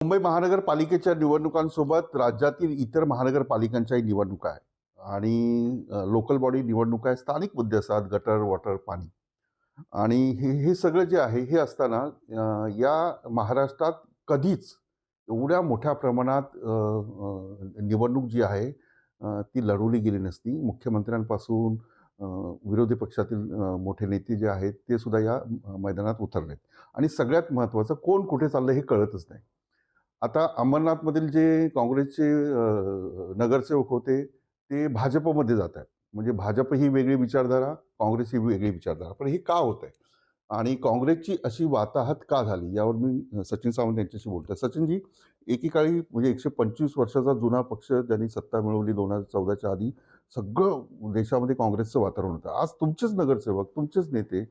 मुंबई महानगरपालिकेच्या निवडणुकांसोबत राज्यातील इतर महानगरपालिकांच्याही निवडणुका आहे आणि लोकल बॉडी निवडणुका आहे, स्थानिक मुद्दे असतात, गटर, वॉटर, पाणी आणि हे हे सगळं जे आहे हे असताना या महाराष्ट्रात कधीच एवढ्या मोठ्या प्रमाणात निवडणूक जी आहे ती लढवली गेली नसती. मुख्यमंत्र्यांपासून विरोधी पक्षातील मोठे नेते जे आहेत ते सुद्धा या मैदानात उतरलेत आणि सगळ्यात महत्त्वाचं कोण कुठे चाललं हे कळतच नाही. आता अंबरनाथमधील जे काँग्रेसचे नगरसेवक होते ते भाजपमध्ये जात आहेत. म्हणजे भाजप ही वेगळी विचारधारा, काँग्रेस ही वेगळी विचारधारा. पण हे का होतंय? आणि काँग्रेसची अशी वाताहत का झाली? यावर मी सचिन सावंत यांच्याशी बोलतोय. सचिनजी, एकेकाळी म्हणजे 125 वर्षाचा जुना पक्ष ज्यांनी सत्ता मिळवली 2014च्या आधी, सगळं देशामध्ये काँग्रेसचं वातावरण होतं. आज तुमचेच नगरसेवक, तुमचेच नेते,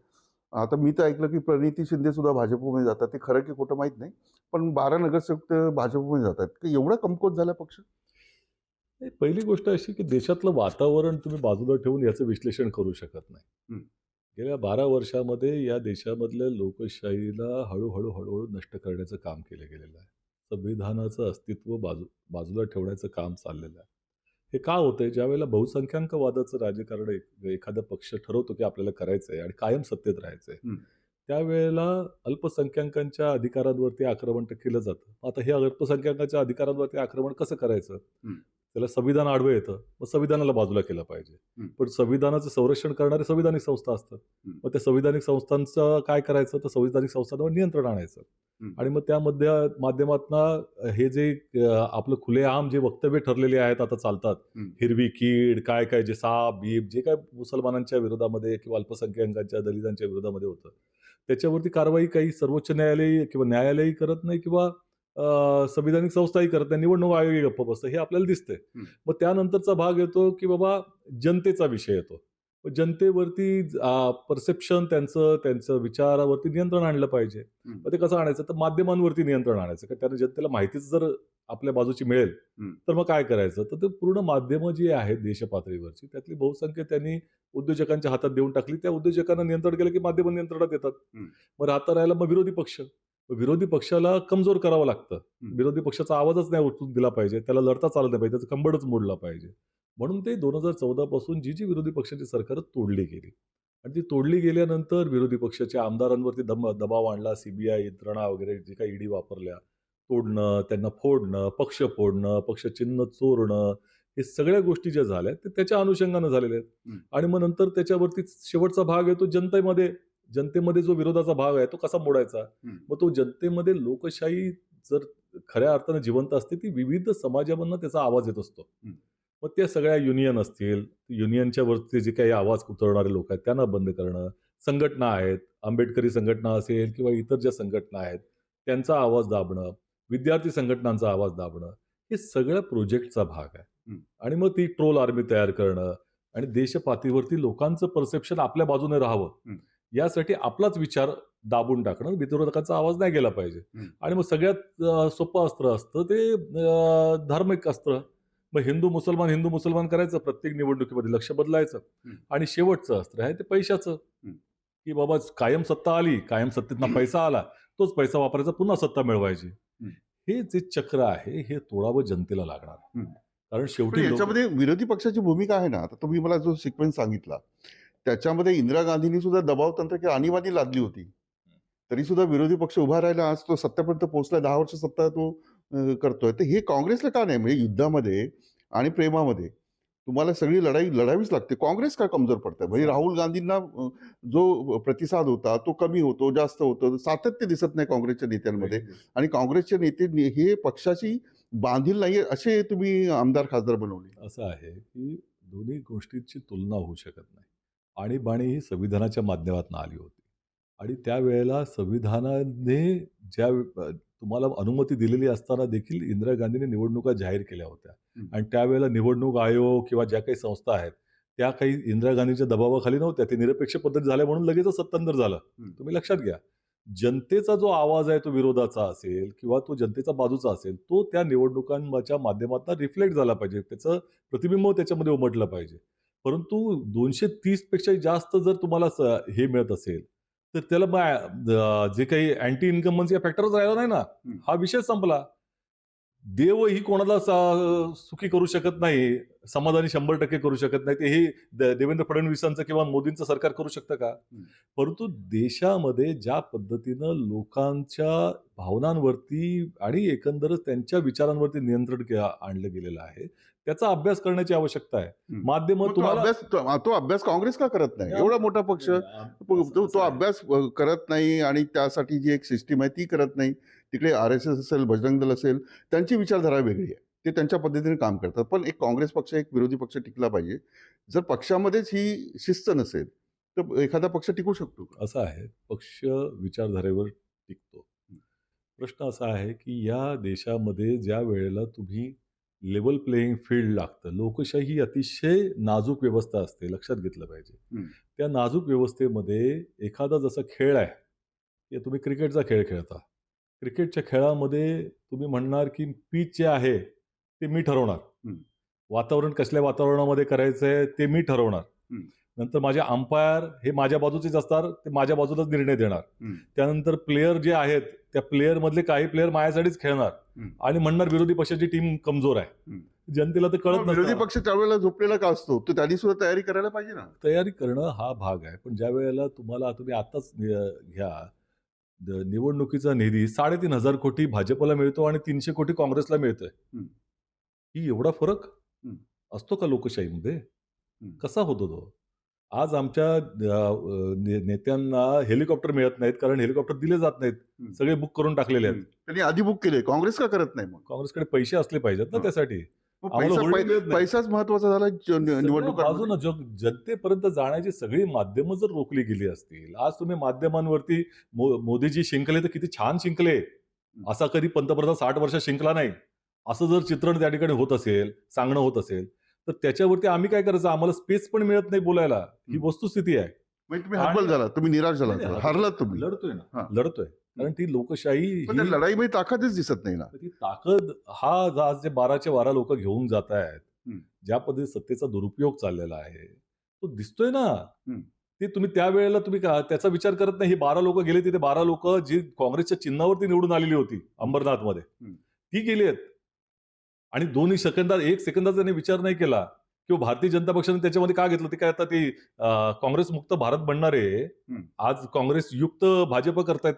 आता मी तर ऐकलं की प्रणिती शिंदे सुद्धा भाजपमध्ये जातात. ते खरं की खोटं माहीत नाही. पण 12 नगरसेवक तर भाजपमध्ये जातात. की एवढा कमकुवत झाला पक्ष? नाही, पहिली गोष्ट अशी की देशातलं वातावरण तुम्ही बाजूला ठेवून याचं विश्लेषण करू शकत नाही. हं. गेल्या 12 वर्षामध्ये या देशामधल्या लोकशाहीला हळूहळू नष्ट करण्याचं काम केलं गेलेलं आहे. संविधानाचं अस्तित्व बाजूला ठेवण्याचं काम चाललेलं आहे. हे का होतंय? ज्यावेळेला बहुसंख्याकवादाचं राजकारण एखादा पक्ष ठरवतो की आपल्याला करायचंय आणि कायम सत्तेत राहायचंय, हं. त्यावेळेला अल्पसंख्याकांच्या अधिकारांवरती आक्रमण केलं जातं. आता हे अल्पसंख्याकांच्या अधिकारांवरती आक्रमण कसं करायचं? हं. त्याला संविधान आडवं येतं. मग संविधानाला बाजूला केलं पाहिजे. हं. पण संविधानाचं संरक्षण करणारे संविधानिक संस्था असतात. हं. मग त्या संविधानिक संस्थांचं काय करायचं? तर संविधानिक संस्थांवर नियंत्रण आणायचं. हं. आणि मग त्यामध्ये माध्यमातनं हे जे आपलं खुलेआम जे वक्तव्य ठरलेले आहेत आता चालतात. हं. हिरवी कीड, काय जे साप, बीप जे काय मुसलमानांच्या विरोधामध्ये किंवा अल्पसंख्याकांच्या, दलितांच्या विरोधामध्ये होतं. त्याच्यावरती कारवाई काही सर्वोच्च न्यायालय किंवा न्यायालयही करत नाही किंवा संविधानिक संस्थाही करत नाही. निवडणूक आयोगही गप्प बसतं. हे आपल्याला दिसतंय. हं. मग त्यानंतरचा भाग येतो, की बाबा जनतेचा विषय येतो. मग जनतेवरती परसेप्शन त्यांचं विचारावरती नियंत्रण आणलं पाहिजे. हं. मग ते कसं आणायचं? तर माध्यमांवरती नियंत्रण आणायचं. कारण त्यानं जनतेला माहितीच जर आपल्या बाजूची मिळेल, हं. तर मग काय करायचं? तर ते पूर्ण माध्यमं जी आहेत देशपातळीवरची, त्यातली बहुसंख्य त्यांनी उद्योजकांच्या हातात देऊन टाकली. त्या उद्योजकांना नियंत्रण केलं, की माध्यमं नियंत्रणात येतात. हं. मग राहिला मग विरोधी पक्ष. विरोधी पक्षाला कमजोर करावं लागतं. हं. विरोधी पक्षाचा आवाजच नाही उठून दिला पाहिजे. त्याला लढता चालत नाही पाहिजे. त्याचा कंबरच मोडला पाहिजे. म्हणून ते 2014 पासून जी विरोधी पक्षाची सरकारं तोडली गेली. आणि ती तोडली गेल्यानंतर विरोधी पक्षाच्या आमदारांवरती दबाव आणला. सीबीआय यंत्रणा वगैरे जे काही ईडी वापरल्या. तोडणं, त्यांना फोडणं, पक्षचिन्ह चोरणं, हे सगळ्या गोष्टी ज्या झाल्या ते त्याच्या अनुषंगानं झालेल्या आहेत. हं. आणि मग नंतर त्याच्यावरती शेवटचा भाग येतो जनतेमध्ये जो विरोधाचा भाग आहे तो कसा मोडायचा. हं. मग तो जनतेमध्ये लोकशाही जर खऱ्या अर्थानं जिवंत असते ती विविध समाजामधनं त्याचा आवाज येत असतो. हं. मग त्या सगळ्या युनियन असतील, युनियनच्या वरती जे काही आवाज उतरवणारे लोक आहेत त्यांना बंद करणं, संघटना आहेत, आंबेडकरी संघटना असेल किंवा इतर ज्या संघटना आहेत त्यांचा आवाज दाबणं, विद्यार्थी संघटनांचा आवाज दाबणं, हे सगळ्या प्रोजेक्टचा भाग आहे. हं. आणि मग ती ट्रोल आर्मी तयार करणं आणि देशपातळीवरती लोकांचं परसेप्शन आपल्या बाजूने राहावं, हं. यासाठी आपलाच विचार दाबून टाकणं, विरोधकांचा आवाज नाही गेला पाहिजे. हं. आणि मग सगळ्यात सोपं अस्त्र असतं ते धार्मिक अस्त्र. मग हिंदू मुसलमान करायचं प्रत्येक निवडणुकीमध्ये लक्ष बदलायचं. हं. आणि शेवटचं अस्त्र आहे ते पैशाचं. हं. की बाबा कायम सत्ता आली, कायम सत्तेतनं पैसा आला, तोच पैसा वापरायचा, पुन्हा सत्ता मिळवायची. हं. हे जे चक्र आहे हे तोडावं जनतेला लागणार. हं. कारण पण शेवटी याच्यामध्ये विरोधी पक्षाची भूमिका आहे ना, आता तुम्ही मला जो सिक्वेन्स सांगितला, त्याच्यामध्ये इंदिरा गांधींनी सुद्धा दबाव तंत्र किंवा आणीबाणी लादली होती. तरी सुद्धा विरोधी पक्ष उभा राहिला. आज तो सत्तेपर्यंत पोहोचला. 10 वर्ष सत्ता तो करतोय. तर हे काँग्रेसला का नाही? म्हणजे युद्धामध्ये आणि प्रेमामध्ये तुम्हाला सगळी लढाई लढावीच लागते. काँग्रेस का कमजोर पडतंय? म्हणजे राहुल गांधींना जो प्रतिसाद होता तो कमी होतो, जास्त होतो. सातत्य दिसत नाही काँग्रेसच्या नेत्यांमध्ये. आणि काँग्रेसचे नेते हे पक्षाशी बांधील नाहीये असे तुम्ही आमदार खासदार बनवले. असं आहे की दोन्ही गोष्टींची तुलना होऊ शकत नाही. आणीबाणी ही संविधानाच्या माध्यमातून आली होती. आणि त्यावेळेला संविधानाने तुम्हाला अनुमती दिलेली असताना देखील इंदिरा गांधींनी निवडणुका जाहीर केल्या होत्या. हं. आणि त्यावेळेला निवडणूक आयोग किंवा ज्या काही संस्था आहेत, त्या काही इंदिरा गांधींच्या दबावाखाली नव्हत्या. ते निरपेक्ष पद्धती झाल्या म्हणून लगेचच सत्तांतर झालं. हं. तुम्ही लक्षात घ्या. जनतेचा जो आवाज आहे तो विरोधाचा असेल किंवा तो जनतेचा बाजूचा असेल, तो त्या निवडणुकांच्या माध्यमातून रिफ्लेक्ट झाला पाहिजे. त्याचं प्रतिबिंब त्याच्यामध्ये उमटलं पाहिजे. परंतु 230 पेक्षा जास्त जर तुम्हाला हे मिळत असेल, तर त्याला जे काही अँटी इन्कम्बन्सी फॅक्टरच राहिला नाही ना. हं. हा विषय संपला. देवही कोणाला सुखी करू शकत नाही, समाधानी 100% करू शकत नाही. ते हे देवेंद्र फडणवीसांचं किंवा मोदींचं सरकार करू शकतं का? परंतु देशामध्ये ज्या पद्धतीनं लोकांच्या भावनांवरती आणि एकंदरच त्यांच्या विचारांवरती नियंत्रण आणलं गेलेलं आहे, त्याचा अभ्यास करण्याची आवश्यकता आहे. माध्यमं मग तो तुम्हाला अभ्यास काँग्रेस का करत नाही? एवढा मोठा पक्ष तो अभ्यास करत नाही आणि त्यासाठी जी एक सिस्टीम आहे ती करत नाही. तिकडे RSS असेल, बजरंग दल असेल, त्यांची विचारधारा वेगळी आहे. ते त्यांच्या पद्धतीने काम करतात. पण एक काँग्रेस पक्ष, एक विरोधी पक्ष टिकला पाहिजे. जर पक्षामध्येच ही शिस्त नसेल, तर एखादा पक्ष टिकू शकतो का? असं आहे, पक्ष विचारधारेवर टिकतो. प्रश्न असा आहे, की या देशामध्ये ज्या वेळेला तुम्ही लेव्हल प्लेइंग फील्ड लागतं, लोकशाही ही अतिशय नाजूक व्यवस्था असते, लक्षात घेतलं पाहिजे. त्या नाजूक व्यवस्थेमध्ये एखादा जसा खेळ आहे, की तुम्ही क्रिकेटचा खेळ खेळता. क्रिकेटच्या खेळामध्ये तुम्ही म्हणणार, की पिच जे आहे ते मी ठरवणार. वातावरण कसल्या वातावरणामध्ये करायचं आहे ते मी ठरवणार. नंतर माझे अंपायर हे माझ्या बाजूचेच असतात, ते माझ्या बाजूलाच निर्णय देणार. त्यानंतर प्लेयर जे आहेत त्या प्लेयर मधले काही प्लेयर माझ्यासाठीच खेळणार आणि म्हणणार विरोधी पक्षाची टीम कमजोर आहे. जनतेला तर कळत विरोधी नसतं. पक्ष त्यावेळेला झोपलेला का असतो? तर त्यांनी सुद्धा तयारी करायला पाहिजे ना. तयारी करणं हा भाग आहे. पण ज्या वेळेला तुम्ही आताच घ्या, निवडणुकीचा निधी 3,500 कोटी भाजपला मिळतो आणि 300 कोटी काँग्रेसला मिळतोय. ही एवढा फरक असतो का लोकशाहीमध्ये? कसा होतो तो? आज आमच्या नेत्यांना हेलिकॉप्टर मिळत नाहीत, कारण हेलिकॉप्टर दिले जात नाहीत. सगळे बुक करून टाकलेले आहेत. त्यांनी आधी बुक केले. काँग्रेस का करत नाही मग? काँग्रेसकडे पैसे असले पाहिजेत ना त्यासाठी. मग आम्हाला होल्डिंग मिळत नाही. पैसाच महत्वाचा झाला निवडणुका. बाजूनं जनतेपर्यंत जाण्याची सगळी माध्यमं जर रोखली गेली असतील, आज तुम्ही माध्यमांवरती मोदीजी शिंकले तर किती छान शिंकले, असा कधी पंतप्रधान 60 वर्ष शिंकला नाही, असं जर चित्रण त्या ठिकाणी होत असेल, सांगणं होत असेल, तर त्याच्यावरती आम्ही काय करायचं? आम्हाला स्पेस पण मिळत नाही बोलायला. ही वस्तुस्थिती आहे. म्हणजे तुम्ही हतबल झाला, तुम्ही निराश झाला, हारलात तुम्ही. लढतोय ना, लढतोय. कारण ती लोकशाही पण त्या लढाईमध्ये ताकदच दिसत नाही ना. ती ताकद हा आज जे 12चे 12 लोक घेऊन जात आहेत, ज्या पद्धतीने सत्तेचा दुरुपयोग चाललेला आहे तो दिसतोय ना. ते तुम्ही त्यावेळेला त्याचा विचार करत नाही. हे 12 लोक गेले, तिथे 12 लोक जी काँग्रेसच्या चिन्हावरती निवडून आलेली होती अंबरनाथमध्ये, ती गेली आहेत. आणि 1 सेकंदाचा त्यांनी विचार नाही केला किंवा भारतीय जनता पक्षाने त्याच्यामध्ये का घेतलं. ते काय आता ते काँग्रेस मुक्त भारत बनणारे आज काँग्रेस युक्त भाजप करतायत.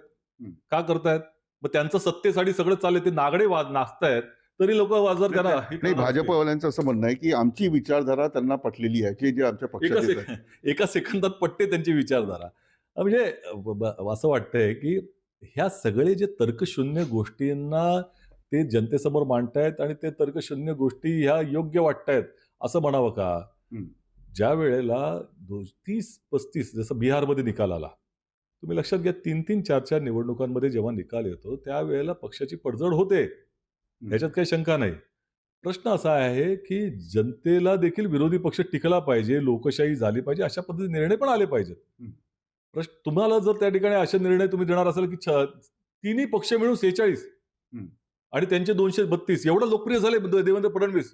का करतायत? मग त्यांचं सत्तेसाठी सगळं चाललंय. ते नागडे नाचतायत तरी लोक जर त्यांना नाही, भाजपवाल्यांचं असं म्हणणं आहे की आमची विचारधारा त्यांना पटलेली आहे, जे आमच्या पक्षात एका सेकंदात पटते त्यांची विचारधारा. म्हणजे असं वाटतंय की ह्या सगळे जे तर्कशून्य गोष्टींना ते जनतेसमोर मांडतायत आणि ते तर्कशून्य गोष्टी ह्या योग्य वाटतायत असं म्हणावं का? ज्या वेळेला 30-35 जसं बिहारमध्ये निकाल आला, तुम्ही लक्षात घ्या, 3-3, 4-4 निवडणुकांमध्ये जेव्हा निकाल येतो त्यावेळेला पक्षाची पडझड होते, ह्याच्यात काही शंका नाही. प्रश्न असा आहे की जनतेला देखील विरोधी पक्ष टिकला पाहिजे, लोकशाही झाली पाहिजे, अशा पद्धतीने निर्णय पण आले पाहिजेत. प्रश्न तुम्हाला जर त्या ठिकाणी असे निर्णय तुम्ही देणार असाल की तिन्ही पक्ष मिळून 46 आणि त्यांचे 232 एवढं लोकप्रिय झाले देवेंद्र फडणवीस.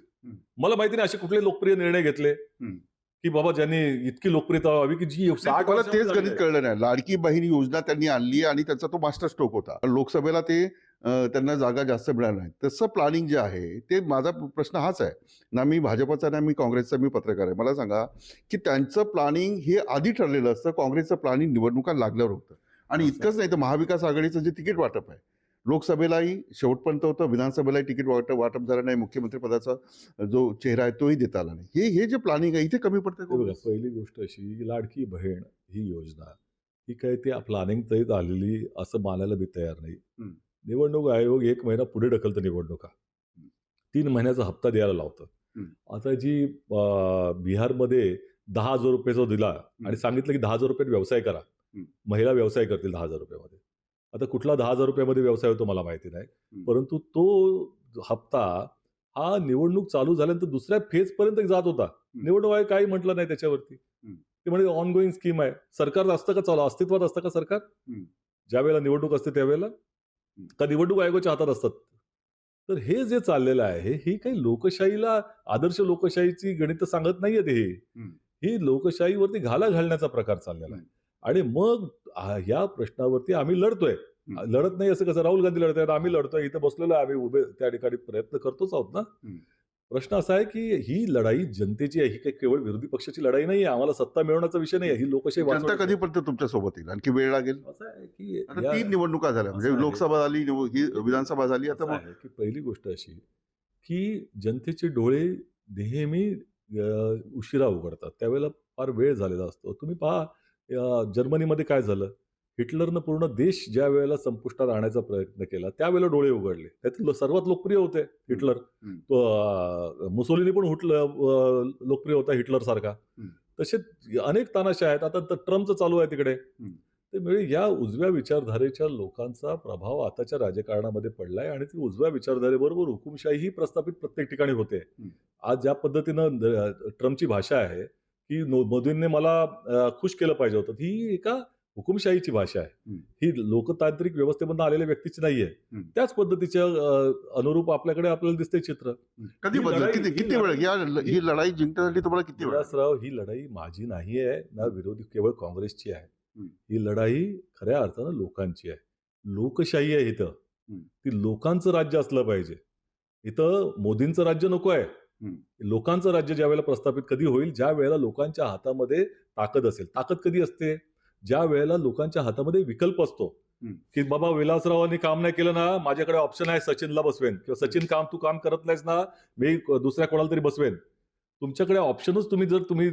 मला माहिती नाही असे कुठले लोकप्रिय निर्णय घेतले की बाबा ज्यांनी इतकी लोकप्रियता व्हावी की जी 60 मला तेच गणित कळलं नाही. लाडकी बहीण योजना त्यांनी आणली आणि त्याचा तो मास्टर स्ट्रोक होता. लोकसभेला ते त्यांना जागा जास्त मिळाल्या नाही. तसं प्लॅनिंग जे आहे ते, माझा प्रश्न हाच आहे ना, मी भाजपचा ना मी काँग्रेसचा मी पत्रकार आहे. मला सांगा की त्यांचं प्लॅनिंग हे आधी ठरलेलं असतं, काँग्रेसचं प्लॅनिंग निवडणुका लागल्यावर होतं. आणि इतकंच नाही तर महाविकास आघाडीचं जे तिकीट वाटप आहे, लोकसभेलाही शेवटपर्यंत होतं, विधानसभेलाही तिकीट वाटप झालं नाही, मुख्यमंत्री पदाचा जो चेहरा आहे तोही देता आला नाही. हे जे प्लॅनिंग आहे इथे कमी पडतं. पहिली गोष्ट अशी, लाडकी बहीण ही योजना ही काय ती प्लॅनिंग तरी आलेली असं मानायला मी तयार नाही. निवडणूक आयोग 1 महिना पुढे ढकलतं निवडणुका, 3 महिन्याचा हप्ता द्यायला लावतं. आता जी बिहारमध्ये 10,000 रुपये दिला आणि सांगितलं की 10,000 रुपयात व्यवसाय करा, महिला व्यवसाय करतील 10,000 रुपयामध्ये. आता कुठला 10,000 रुपयामध्ये व्यवसाय होतो मला माहिती नाही, परंतु तो हप्ता हा निवडणूक चालू झाल्यानंतर दुसऱ्या फेज पर्यंत जात होता. निवडणूक आयोग काही म्हटलं नाही त्याच्यावरती. ते म्हणजे ऑन गोईंग स्कीम आहे. सरकार असतं का चालू, अस्तित्वात असतं का सरकार ज्या वेळेला निवडणूक असते त्यावेळेला, का निवडणूक आयोगाच्या हातात असतात? तर हे जे चाललेलं आहे ही काही लोकशाहीला, आदर्श लोकशाहीची गणित सांगत नाहीये. ही लोकशाहीवरती घाला घालण्याचा प्रकार चाललेला आहे. आणि मग या प्रश्नावरती आम्ही लढतोय. लढत नाही असं कसं? राहुल गांधी लढत आहेत, आम्ही लढतोय, इथं बसलेलो आहे, आम्ही उभे त्या ठिकाणी प्रयत्न करतोच आहोत ना. प्रश्न असा आहे की ही लढाई जनतेची आहे, ही काही केवळ विरोधी पक्षाची लढाई नाही आहे. आम्हाला सत्ता मिळवण्याचा विषय नाही आहे, ही लोकशाही जनता वाचवण्याची आहे. कधीपर्यंत तुमच्या सोबत येईल? आणखी वेळ लागेल? असं आहे की आता या 3 निवडणुका झाल्या, म्हणजे असं आहे. लोकसभा झाली, ही विधानसभा झाली, आता असं मग आहे की पहिली गोष्ट अशी की जनतेचे डोळे नेहमी उशिरा उघडतात. त्यावेळेला फार वेळ झालेला असतो. तुम्ही पहा जर्मनीमध्ये काय झालं? हिटलरनं पूर्ण देश ज्या वेळेला संपुष्टात आणायचा प्रयत्न केला, त्यावेळेला डोळे उघडले. त्यातील सर्वात लोकप्रिय होते हिटलर. तो मुसोलिनी पण लोकप्रिय होता हिटलरसारखा. तसे अनेक तानाशा आहेत. आता तर ट्रम्पचं चालू आहे तिकडे. त्यामुळे या उजव्या विचारधारेच्या लोकांचा प्रभाव आताच्या राजकारणामध्ये पडलाय आणि ती उजव्या विचारधारेबरोबर हुकुमशाही प्रस्थापित प्रत्येक ठिकाणी होते. आज ज्या पद्धतीनं ट्रम्पची भाषा आहे की मोदींनी मला खुश केलं पाहिजे होतं, ही एका हुकुमशाहीची भाषा आहे. ही लोकतांत्रिक व्यवस्थेमधून आलेल्या व्यक्तीची नाहीये. त्याच पद्धतीच्या अनुरूप आपल्याला दिसते चित्र. कधी ही बदल? लढाई- किती ही किती वेळ? लढाई- ही लढाई जिंकण्यासाठी तुम्हाला किती वेळ? विलासराव, ही लढाई माझी नाही आहे ना विरोधी केवळ काँग्रेसची आहे. ही लढाई खऱ्या अर्थानं लोकांची आहे. लोकशाही आहे इथं. ती लोकांचं राज्य असलं पाहिजे. इथं मोदींचं राज्य नको आहे. लोकांचं राज्य ज्या वेळेला प्रस्थापित कधी होईल, ज्या वेळेला लोकांच्या हातामध्ये ताकद असेल. ताकद कधी असते? ज्या वेळेला लोकांच्या हातामध्ये विकल्प असतो की बाबा विलासरावांनी काम नाही केलं ना, माझ्याकडे ऑप्शन आहे, सचिनला बसवेन, किंवा सचिन तू काम करत नाहीस ना, मी दुसऱ्या कोणाला तरी बसवेन. तुमच्याकडे ऑप्शनच तुम्ही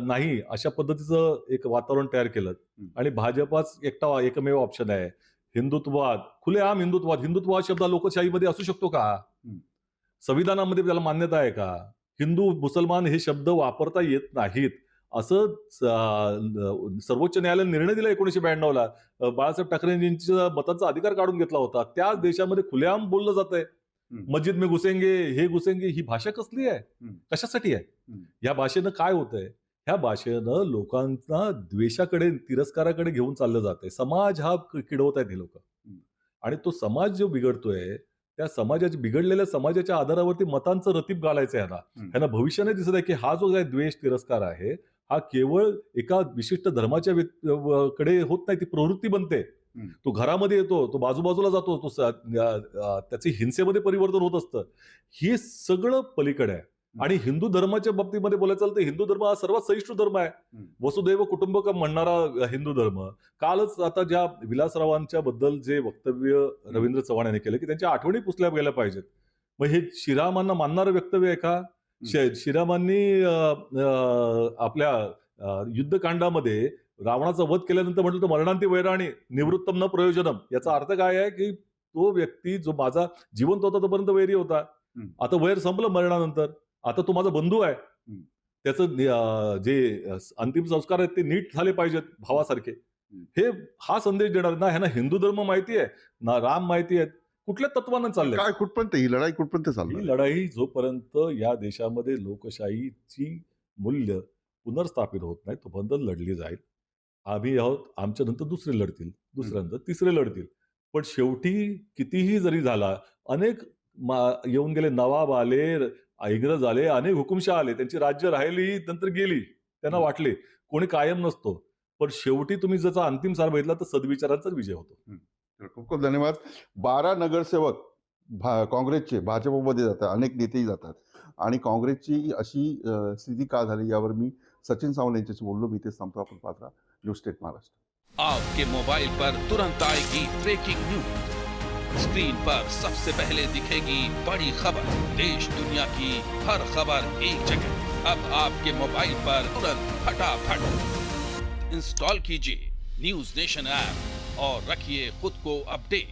नाही अशा पद्धतीचं एक वातावरण तयार केलं आणि भाजपाच एकमेव ऑप्शन आहे. हिंदुत्ववाद, खुलेआम हिंदुत्व हा शब्द लोकशाहीमध्ये असू शकतो का? संविधानामध्ये त्याला मान्यता आहे का? हिंदू मुसलमान हे शब्द वापरता येत नाहीत असं सर्वोच्च न्यायालयाने निर्णय दिला 1992 ला. बाळासाहेब ठाकरेंच्या मतांचा अधिकार काढून घेतला होता. त्याच देशामध्ये खुलेआम बोललं जात आहे, मस्जिद में घुसेंगे, हे घुसेंगे. ही भाषा कसली आहे? कशासाठी आहे? या भाषेनं काय होतंय? ह्या भाषेनं लोकांना द्वेषाकडे, तिरस्काराकडे घेऊन चाललं जाते. समाज हा किडवत आहेत हे लोक. आणि तो समाज जो बिघडतोय, त्या बिघडलेल्या समाजाच्या आधारावरती मतांचं रतीब घालायचं आहे ह्यांना भविष्याने दिसत आहे की हा जो काही द्वेष, तिरस्कार आहे, हा केवळ एका विशिष्ट धर्माच्या कडे होत नाही, ती प्रवृत्ती बनते. तो घरामध्ये येतो, तो बाजूबाजूला जातो, त्याचे हिंसेमध्ये परिवर्तन होत असतं. हे सगळं पलीकडे आहे. आणि हिंदू धर्माच्या बाबतीमध्ये बोलायचं तर हिंदू धर्म हा सर्वात सहिष्णू धर्म आहे. वसुदैव कुटुंबकम म्हणणारा हिंदू धर्म. कालच आता ज्या विलासरावांच्या बद्दल जे वक्तव्य रवींद्र चव्हाण यांनी केलं की त्यांच्या आठवणी पुसल्या गेल्या पाहिजेत. मग हे श्रीरामांना मानणारं वक्तव्य आहे का? श्रीरामांनी आपल्या युद्धकांडामध्ये रावणाचा वध केल्यानंतर म्हटलं तर मरणांती वैराणी निवृत्तम न प्रयोजनम. याचा अर्थ काय आहे की तो व्यक्ती जो माझा जिवंत होता तोपर्यंत वैरी होता, आता वैर संपलं मरणानंतर, आता तो माझा बंधू आहे. त्याचं जे अंतिम संस्कार आहेत ते नीट झाले पाहिजेत भावासारखे. हा संदेश देणार ना. ह्यांना हिंदू धर्म माहिती आहे ना, राम माहिती आहे, कुठल्या तत्वानं चाललंय? काय कुठपर्यंत ही लढाई कुठपर्यंत चालली? ही लढाई जोपर्यंत या देशामध्ये लोकशाहीची मूल्य पुनर्स्थापित होत नाही तोपर्यंत लढली जाईल. आम्ही आहोत, आमच्या नंतर दुसरे लढतील, दुसऱ्यानंतर तिसरे लढतील. पण शेवटी कितीही जरी झाला, अनेक येऊन गेले, नवाब आले, इंग्रज आले, अनेक हुकुमशाह आले, त्यांची राज्य राहिली नंतर गेली, त्यांना वाटले. कोणी कायम नसतो. पण शेवटी तुम्ही ज्याचा अंतिम सार बघितला तर सद्विचारांचाच विजय होतो. खूप खूप धन्यवाद. 12 नगरसेवक काँग्रेसचे भाजपमध्ये जातात, अनेक नेतेही जातात आणि काँग्रेसची अशी स्थिती का झाली यावर मी सचिन सावंत यांच्याशी बोललो. मी तेच थांबतो. आपण पाहता न्यूज स्टेट महाराष्ट्र. आपके मोबाइल पर तुरंत आएगी ब्रेकिंग न्यूज, स्क्रीन पर सबसे पहले दिखेगी बड़ी खबर, देश दुनिया की हर खबर एक जगह। अब आपके मोबाइल पर तुरंत फटाफट इंस्टॉल कीजिए न्यूज नेशन ऐप और रखिए खुद को अपडेट।